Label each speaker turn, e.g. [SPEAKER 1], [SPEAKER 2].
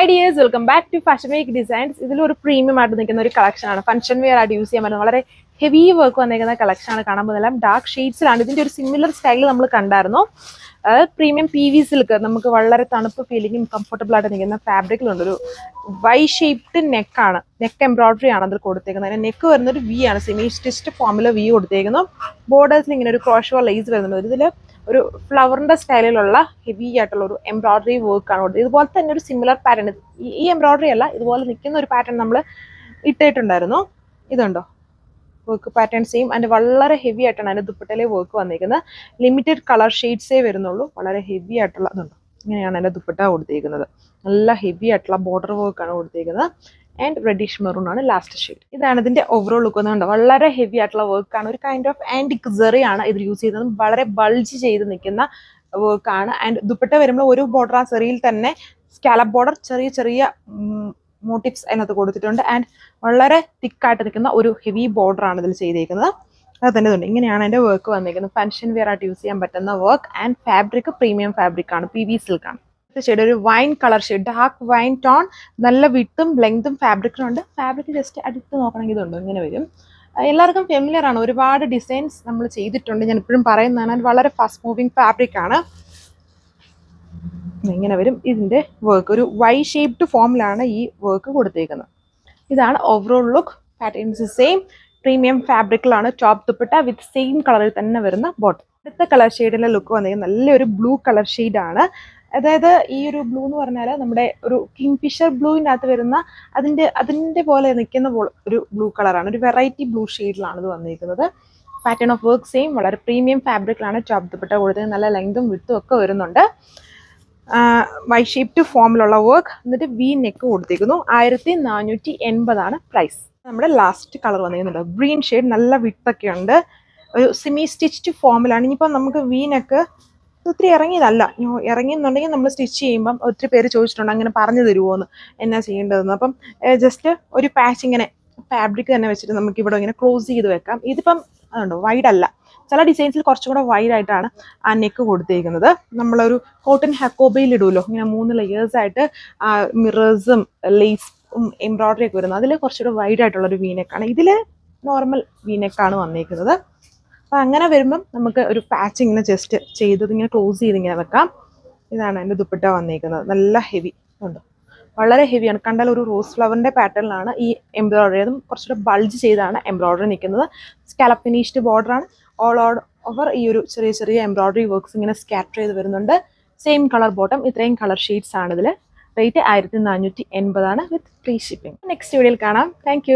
[SPEAKER 1] Hi dears, welcome back to Fashion Week Designs. This is a premium collection. Function wear use heavy work collection. Dark shades similar style. Premium PV silk. Feeling comfortable fabric. Y-shaped neck. Neck embroidery. Neck V semi-stitched formula V. Borders crochet lace. ഒരു ഫ്ലവറിന്റെ സ്റ്റൈലിലുള്ള heavy ആയിട്ടുള്ള ഒരു embroidery work ആണ്. ഇതുപോലെ തന്നെ ഒരു similar pattern, ഈ embroidery അല്ല, ഇതുപോലെ നിൽക്കുന്ന ഒരു പാറ്റേൺ നമ്മൾ ഇട്ടിട്ടുണ്ടായിരുന്നു. ഇതുണ്ടോ വർക്ക് പാറ്റേൺ സെയിം. അതിന്റെ വളരെ ഹെവി ആയിട്ടാണ് അതിന്റെ ദുപ്പട്ടയിലെ വർക്ക് വന്നിരിക്കുന്നത്. ലിമിറ്റഡ് കളർ ഷെയ്ഡ്സേ വരുന്നുള്ളൂ. വളരെ ഹെവി ആയിട്ടുള്ള ഇതുണ്ടോ, ഇങ്ങനെയാണ് അതിന്റെ ദുപ്പട്ട കൊടുത്തിരിക്കുന്നത്. നല്ല ഹെവി ആയിട്ടുള്ള ബോർഡർ വർക്കാണ് കൊടുത്തിരിക്കുന്നത്. ആൻഡ് റെഡിഷ് മെറൂൺ ആണ് ലാസ്റ്റ് ഷെയ്ഡ്. ഇതാണ് ഇതിന്റെ ഓവറോൾ ലുക്ക് വന്നുകൊണ്ട് വളരെ ഹെവി ആയിട്ടുള്ള വർക്കാണ്. ഒരു കൈൻഡ് ഓഫ് ആന്റിക് സെറി ആണ് ഇത് യൂസ് ചെയ്തത്. വളരെ ബൾജ് ചെയ്ത് നിൽക്കുന്ന വർക്കാണ്. ആൻഡ് ദുപ്പട്ട വരുമ്പോൾ ഒരു ബോർഡർ ആ സെറിയിൽ തന്നെ സ്കാലപ്പ് ബോർഡർ, ചെറിയ ചെറിയ മോട്ടീവ്സ് അതിനകത്ത് കൊടുത്തിട്ടുണ്ട്. ആൻഡ് വളരെ തിക്കായിട്ട് നിൽക്കുന്ന ഒരു ഹെവി ബോർഡർ ആണ് ഇതിൽ ചെയ്തിരിക്കുന്നത്. അത് തന്നെ ഇതുണ്ട്, ഇങ്ങനെയാണ് അതിന്റെ വർക്ക് വന്നിരിക്കുന്നത്. ഫങ്ഷൻ വെയർ ആയിട്ട് യൂസ് ചെയ്യാൻ പറ്റുന്ന work. And fabric premium fabric ആണ്, PV സിൽക്ക് ആണ്. ഷെയ്ഡ് ഒരു wine colour shade, dark wine tone. നല്ല വിട്ടും ലെങ്തും ഫാബ്രിക്കിനുണ്ട്. ഫാബ്രിക് ജസ്റ്റ് അടുത്ത് നോക്കണമെങ്കിൽ ഇതുണ്ടോ, ഇങ്ങനെ വരും. എല്ലാവർക്കും ഫെമിലിയർ ആണ്. ഒരുപാട് ഡിസൈൻസ് നമ്മൾ ചെയ്തിട്ടുണ്ട്. ഞാൻ എപ്പോഴും പറയുന്നതാണ്, വളരെ ഫാസ്റ്റ് മൂവിങ് ഫാബ്രിക് ആണ്. ഇങ്ങനെ വരും ഇതിന്റെ വർക്ക്. ഒരു വൈ ഷേപ്ഡ് ഫോമിലാണ് ഈ വർക്ക് കൊടുത്തേക്കുന്നത്. ഇതാണ് overall look. Patterns same premium ഫാബ്രിക്കിലാണ്. ടോപ്പ് ദുപ്പട്ട വിത്ത് സെയിം കളറിൽ തന്നെ വരുന്ന ബോട്ടം. അടുത്ത കളർ ഷെയ്ഡിലെ ലുക്ക് വന്നിരിക്കുന്നത് നല്ലൊരു ബ്ലൂ കളർ ഷെയ്ഡാണ്. അതായത് ഈ ഒരു ബ്ലൂ എന്ന് പറഞ്ഞാൽ നമ്മുടെ ഒരു കിങ് ഫിഷർ ബ്ലൂവിൻ്റെ അകത്ത് വരുന്ന അതിൻ്റെ പോലെ നിൽക്കുന്ന ഒരു ബ്ലൂ കളറാണ്. ഒരു വെറൈറ്റി ബ്ലൂ ഷെയ്ഡിലാണ് ഇത് വന്നിരിക്കുന്നത്. Pattern of work same. വളരെ പ്രീമിയം ഫാബ്രിക്കിലാണ് ടോപ്പ് ദുപ്പട്ട കൊടുത്തത്. നല്ല ലെങ്തും വിട്ടും ഒക്കെ വരുന്നുണ്ട്. വൈ ഷേപ്ഡ് ഫോമിലുള്ള വർക്ക്. എന്നിട്ട് വി നെക്ക് കൊടുത്തിരിക്കുന്നു. 1480 പ്രൈസ്. നമ്മുടെ ലാസ്റ്റ് കളർ വന്നിരിക്കുന്നുണ്ട് ഗ്രീൻ ഷെയ്ഡ്. നല്ല വിട്ടൊക്കെ ഉണ്ട്. ഒരു സെമി സ്റ്റിച്ച്ഡ് ഫോമിലാണ്. ഇനിയിപ്പോൾ നമുക്ക് വി നെക്ക് ഒത്തിരി ഇറങ്ങിയതല്ല. ഇറങ്ങിയെന്നുണ്ടെങ്കിൽ നമ്മൾ സ്റ്റിച്ച് ചെയ്യുമ്പം ഒത്തിരി പേര് ചോദിച്ചിട്ടുണ്ട് അങ്ങനെ പറഞ്ഞു തരുമോയെന്ന്, എന്നാ ചെയ്യേണ്ടതെന്ന്. അപ്പം ജസ്റ്റ് ഒരു പാച്ച് ഇങ്ങനെ ഫാബ്രിക് തന്നെ വെച്ചിട്ട് നമുക്ക് ഇവിടെ ഇങ്ങനെ ക്ലോസ് ചെയ്ത് വെക്കാം. ഇതിപ്പം അതുണ്ടോ വൈഡ് അല്ല. ചില ഡിസൈൻസിൽ കുറച്ചും കൂടെ വൈഡായിട്ടാണ് ആ നെക്ക് കൊടുത്തിരിക്കുന്നത്. നമ്മളൊരു കോട്ടൺ ഹക്കോബയിൽ ഇടുമല്ലോ, ഇങ്ങനെ 3 ലെയേഴ്സായിട്ട് മിറേഴ്സും ലേസും എംബ്രോയിഡറി ഒക്കെ വരുന്നത്. അതിൽ കുറച്ചുകൂടെ വൈഡായിട്ടുള്ളൊരു വീനെക്കാണ്. ഇതിൽ നോർമൽ വീനെക്കാണ് വന്നിരിക്കുന്നത്. അപ്പം അങ്ങനെ വരുമ്പം നമുക്ക് ഒരു പാച്ച് ഇങ്ങനെ ജസ്റ്റ് ചെയ്തത് ഇങ്ങനെ ക്ലോസ് ചെയ്ത് ഇങ്ങനെ വെക്കാം. ഇതാണ് എൻ്റെ ദുപ്പട്ട വന്നിരിക്കുന്നത്. നല്ല ഹെവി ഉണ്ട്, വളരെ ഹെവിയാണ്. കണ്ടാൽ ഒരു റോസ് ഫ്ലവറിൻ്റെ പാറ്റേണിലാണ് ഈ എംബ്രോയിഡറി. അതും കുറച്ചുകൂടെ ബൾജ് ചെയ്താണ് എംബ്രോയിഡറി നിൽക്കുന്നത്. സ്കാലപ്പ് ഫിനിഷ്ഡ് ബോർഡറാണ്. ഓൾ ഓവർ ഈ ഒരു ചെറിയ ചെറിയ എംബ്രോയിഡറി വർക്ക്സ് ഇങ്ങനെ സ്കാറ്റർ ചെയ്ത് വരുന്നുണ്ട്. Same colour bottom. ഇത്രയും കളർ ഷെയ്ഡ്സ് ആണ് ഇതിൽ. റേറ്റ് 1480 വിത്ത് ഫ്രീ ഷിപ്പിംഗ്. നെക്സ്റ്റ് വീഡിയോയിൽ കാണാം. താങ്ക്